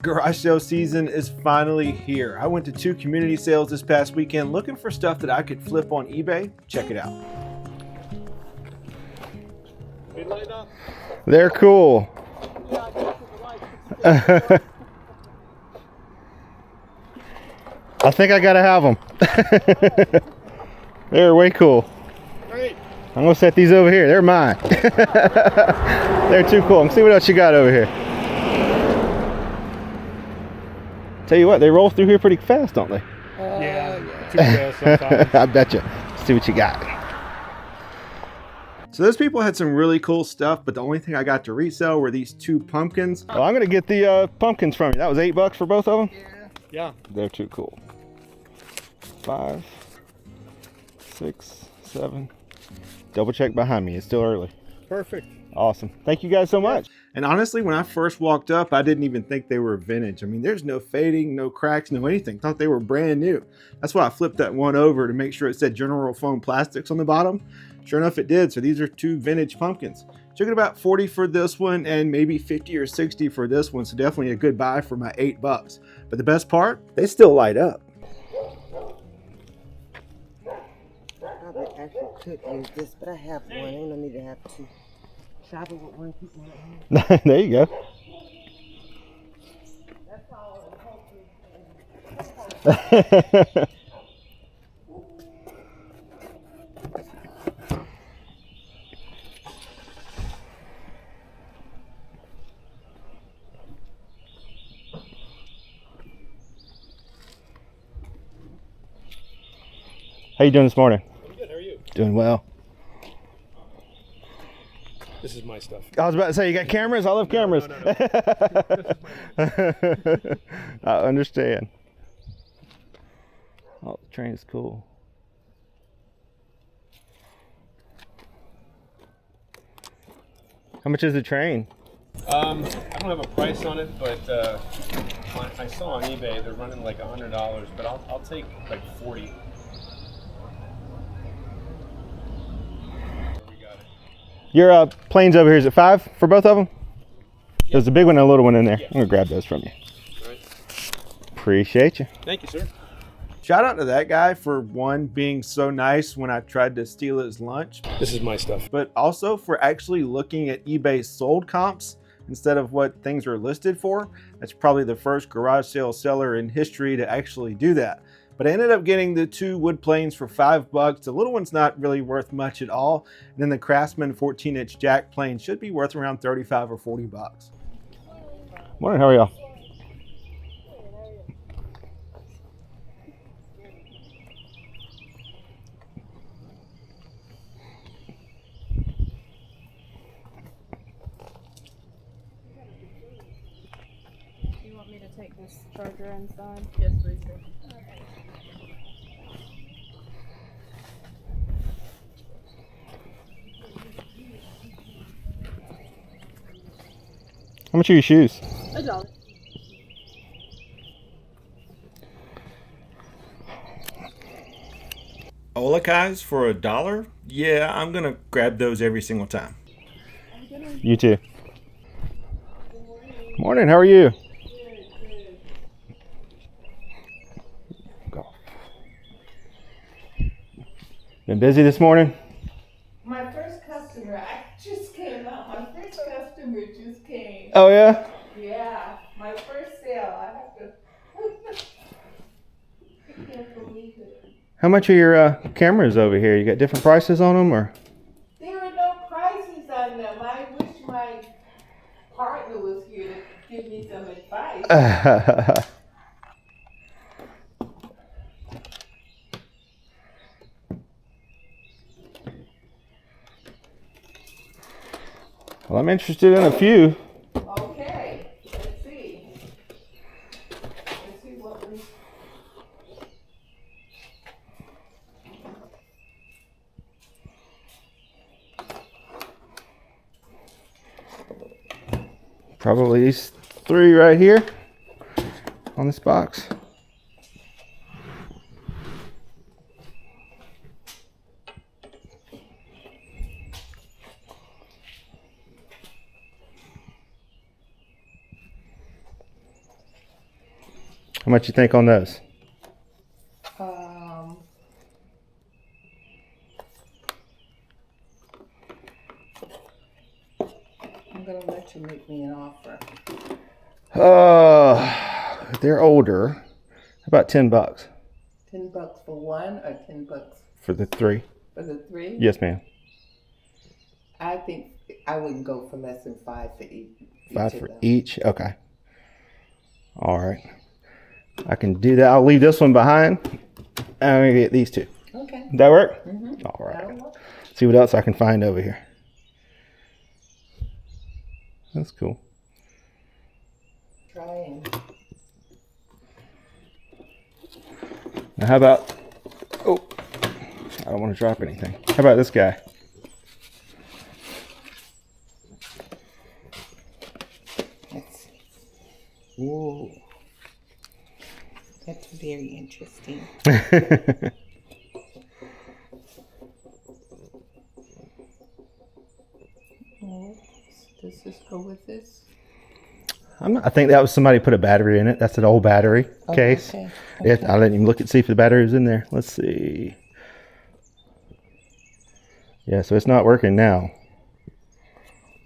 Garage sale season is finally here. I went to 2 community sales this past weekend looking for stuff that I could flip on eBay. Check it out. They're cool. I think I gotta have them. They're way cool. Great. I'm gonna set these over here. They're mine. They're too cool. Let's see what else you got over here. Tell you what, they roll through here pretty fast, don't they? Yeah, too fast sometimes. I bet you. Let's see what you got. So those people had some really cool stuff, but the only thing I got to resell were these 2 pumpkins. Well, I'm gonna get the pumpkins from you. That was $8 for both of them? Yeah. They're too cool. 5, 6, 7. Double check behind me. It's still early. Perfect. Awesome. Thank you guys so much. And honestly, when I first walked up, I didn't even think they were vintage. I mean, there's no fading, no cracks, no anything. Thought they were brand new. That's why I flipped that one over to make sure it said General Foam Plastics on the bottom. Sure enough, it did. So these are 2 vintage pumpkins. Took it about 40 for this one and maybe 50 or 60 for this one. So definitely a good buy for my $8. But the best part, they still light up. I actually could use this, but I have one. Ain't no need to have 2. Travel with one, keep one at home. There you go. That's all. How you doing this morning? I'm good. How are you? Doing well. This is my stuff. I was about to say, you got cameras? I love cameras. No. This is my I understand. Oh, the train is cool. How much is the train? I don't have a price on it, but I saw on eBay they're running like $100, but I'll take like 40. Your planes over here, is it 5 for both of them? There's a big one and a little one in there. I'm gonna grab those from you. All right. Appreciate you. Thank you, sir. Shout out to that guy for one, being so nice when I tried to steal his lunch, This is my stuff. but also for actually looking at eBay sold comps instead of what things are listed for. That's probably the first garage sale seller in history to actually do that. But I ended up getting the 2 wood planes for $5. The little one's not really worth much at all. And then the Craftsman 14-inch jack plane should be worth around 35 or $40. Morning, how are y'all? You want me to take this charger inside? Yes, please. How much are your shoes? $1. Olakais for $1? Yeah, I'm gonna grab those every single time. You too. Morning, how are you? Go. Been busy this morning? My first customer, I just came out. My first customer just came. Oh yeah? Yeah, my first sale. I have to. I can't believe it. How much are your cameras over here? You got different prices on them, or? There are no prices on them. I wish my partner was here to give me some advice. Well, I'm interested in a few. Okay, let's see. Let's see what we. Probably these 3 right here on this box. How much you think on those? I'm gonna let you make me an offer. They're older. How about $10? $10 for one or $10 For the 3? for the 3? Yes, ma'am. I think I wouldn't go for less than 5 for each. 5 of for them. each? Okay. All right. I can do that. I'll leave this one behind. I'm going to get these 2. Okay. Does that work? Mm-hmm. All right. That'll work. See what else I can find over here. That's cool. Try and Now how about, oh, I don't want to drop anything. How about this guy? let's see. Whoa. That's very interesting. Oh, does this go with this? I think that was somebody put a battery in it. That's an old battery case. Okay. I didn't even look and see if the battery was in there. Let's see. Yeah, so it's not working now. I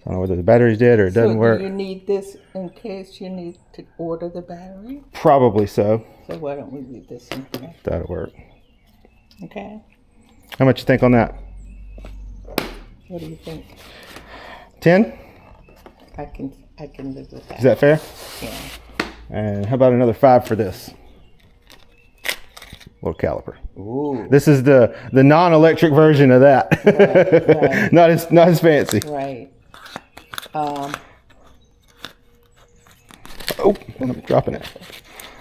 don't know whether the battery's dead or it doesn't work. Do you need this in case you need to order the battery? Probably so. So why don't we leave this in here? That'll work. Okay. How much you think on that? What do you think? 10? I can live with that. Is that fair? Yeah. And how about another 5 for this? Little caliper. Ooh. This is the non-electric version of that. Right. Not as fancy. Right. Oh, I'm dropping it.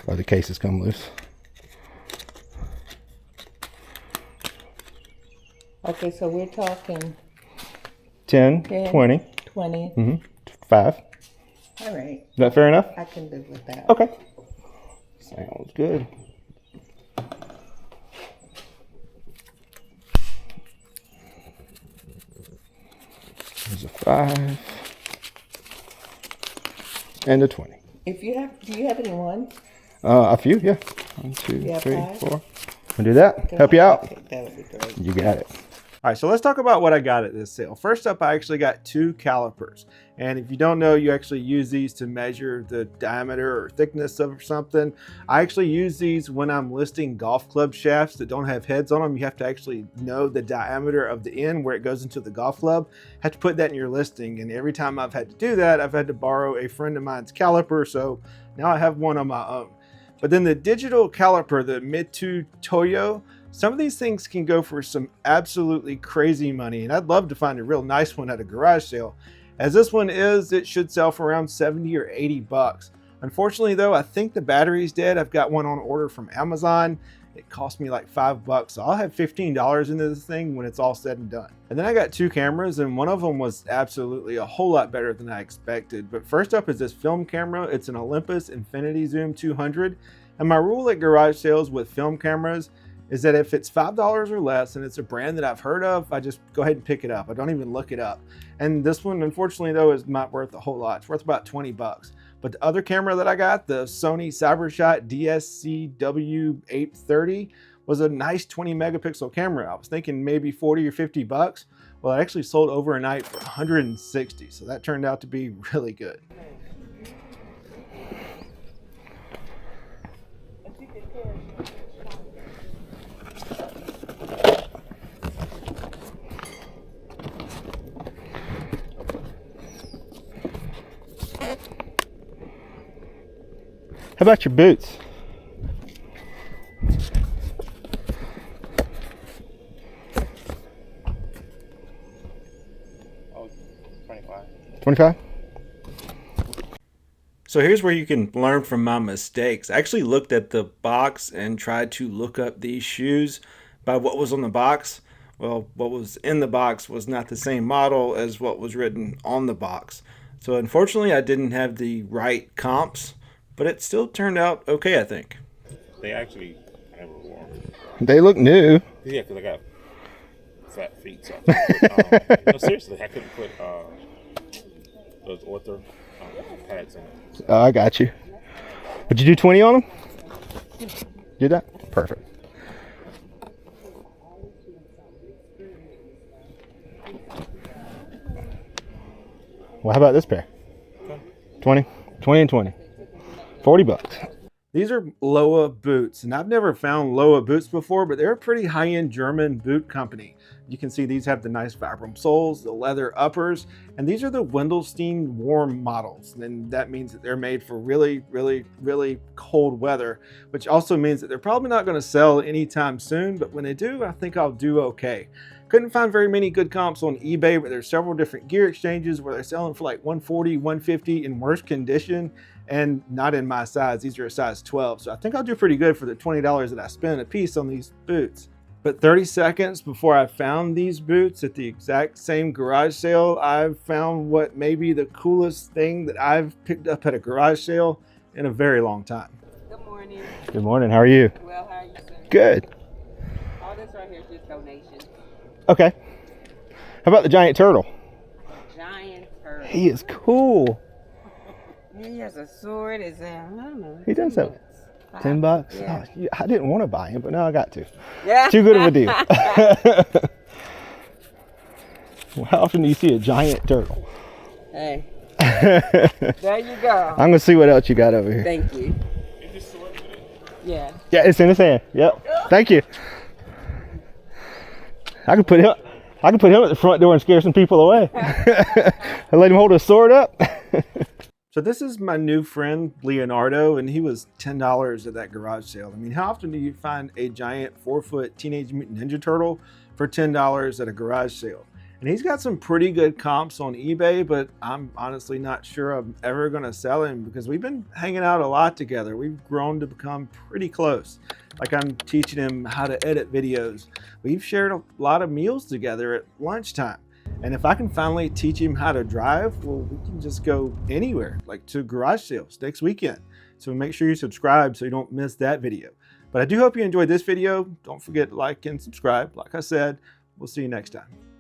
Oh, the case has come loose. Okay, so we're talking 10, 10. 20, 20. 5. Is All right. that fair enough? I can live with that. Okay. Sounds good. There's a 5 and a 20. If you have, do you have any ones? A few, yeah. 1, 2, You have 3, 5? 4. Want to do that? Help you out? Okay, that would be great. You got it. All right, so let's talk about what I got at this sale. First up, I actually got 2 calipers. And if you don't know, you actually use these to measure the diameter or thickness of something. I actually use these when I'm listing golf club shafts that don't have heads on them. You have to actually know the diameter of the end where it goes into the golf club. Have to put that in your listing. And every time I've had to do that, I've had to borrow a friend of mine's caliper. So now I have one on my own. But then the digital caliper, the Mid2 Toyo, some of these things can go for some absolutely crazy money, and I'd love to find a real nice one at a garage sale. As this one is, it should sell for around 70 or 80 bucks. Unfortunately though, I think the battery's dead. I've got one on order from Amazon. It cost me like $5, so I'll have $15 into this thing when it's all said and done. And then I got 2 cameras, and one of them was absolutely a whole lot better than I expected. But first up is this film camera. It's an Olympus Infinity Zoom 200. And my rule at garage sales with film cameras is that if it's $5 or less and it's a brand that I've heard of, I just go ahead and pick it up. I don't even look it up. And this one, unfortunately though, is not worth a whole lot. It's worth about 20 bucks. But the other camera that I got, the Sony CyberShot DSCW830, was a nice 20 megapixel camera. I was thinking maybe 40 or 50 bucks. Well, it actually sold overnight for 160. So that turned out to be really good. How about your boots? Oh, 25. 25? So here's where you can learn from my mistakes. I actually looked at the box and tried to look up these shoes by what was on the box. Well, what was in the box was not the same model as what was written on the box. So unfortunately, I didn't have the right comps, but it still turned out okay, I think. They actually never wore them. They look new. Yeah, because I got fat feet. So no, seriously, I couldn't put those ortho pads in it. Oh, I got you. Would you do 20 on them? Did that? Perfect. Well, how about this pair? 20 and 20. 40 bucks. These are Loa boots, and I've never found Loa boots before, but they're a pretty high-end German boot company. You can see these have the nice Vibram soles, the leather uppers, and these are the Wendelstein warm models. And that means that they're made for really, really, really cold weather, which also means that they're probably not going to sell anytime soon, but when they do, I think I'll do okay. Couldn't find very many good comps on eBay, but there's several different gear exchanges where they're selling for like 140, 150 in worse condition, and not in my size. These are a size 12, so I think I'll do pretty good for the $20 that I spent a piece on these boots. But 30 seconds before I found these boots at the exact same garage sale, I've found what may be the coolest thing that I've picked up at a garage sale in a very long time. Good morning. Good morning. How are you? Well, how are you, sir? Good. All this right here is just donations. Okay. How about the giant turtle? Giant turtle. He is cool. He has a sword. Is I don't know. He does have $10. Yeah. Oh, I didn't want to buy him, but now I got to. Yeah. Too good of a deal. Well, how often do you see a giant turtle? Hey. There you go. I'm gonna see what else you got over here. Thank you. Yeah. Yeah, it's in his hand. Yep. Thank you. I could put him at the front door and scare some people away. And let him hold his sword up. So this is my new friend, Leonardo, and he was $10 at that garage sale. I mean, how often do you find a giant 4-foot Teenage Mutant Ninja Turtle for $10 at a garage sale? And he's got some pretty good comps on eBay, but I'm honestly not sure I'm ever gonna sell him because we've been hanging out a lot together. We've grown to become pretty close. Like I'm teaching him how to edit videos. We've shared a lot of meals together at lunchtime. And if I can finally teach him how to drive, well, we can just go anywhere, like to garage sales next weekend. So make sure you subscribe so you don't miss that video. But I do hope you enjoyed this video. Don't forget to like and subscribe. Like I said, we'll see you next time.